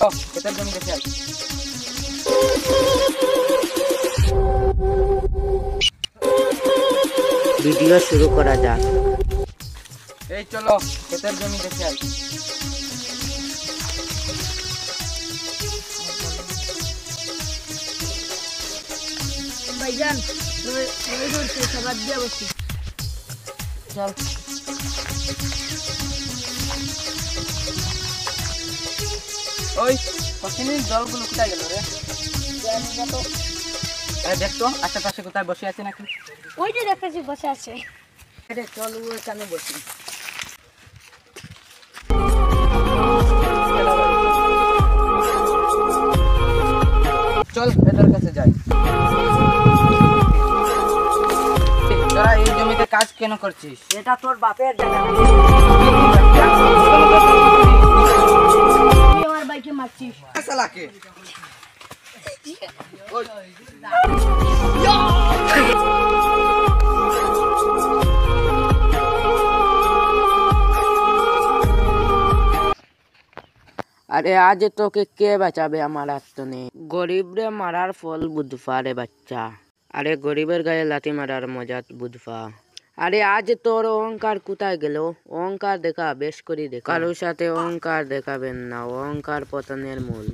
ক্ষেতের জমি দেখে আই। ভিডিও শুরু করা যাক। এই চলো ক্ষেতের জমি দেখে আই। ভাইজান ধরছে সবার দিয়ে বসি। চল ওই কতদিন জলগুলো কোথায় গেল রে? দেখতো আশেপাশে কোথায় বসে আছে নাকি? ওইটা দেখেছি বসে আছে। চল ওইখানে বসি। চল এদের কাছে যাই। তোরা এই জমিতে কাজ কেন করছিস? এটা তোর বাপের জায়গা। তুই আমার বাইকে মারছিস। শালাকে আরে আজ তোকে কে বাঁচাবে আমার হাত তো নেই। গরিবরে মারার ফল বুঝফা রে বাচ্চা। আরে গরিবের গায়ে লাথি মারার মজা বুঝফা। আরে আজ তোর অহংকার কোথায় গেল? অহংকার দেখা বেশ করে দেখা। কারোর সাথে অহংকার দেখাবেন না, অহংকার পতনের মূল।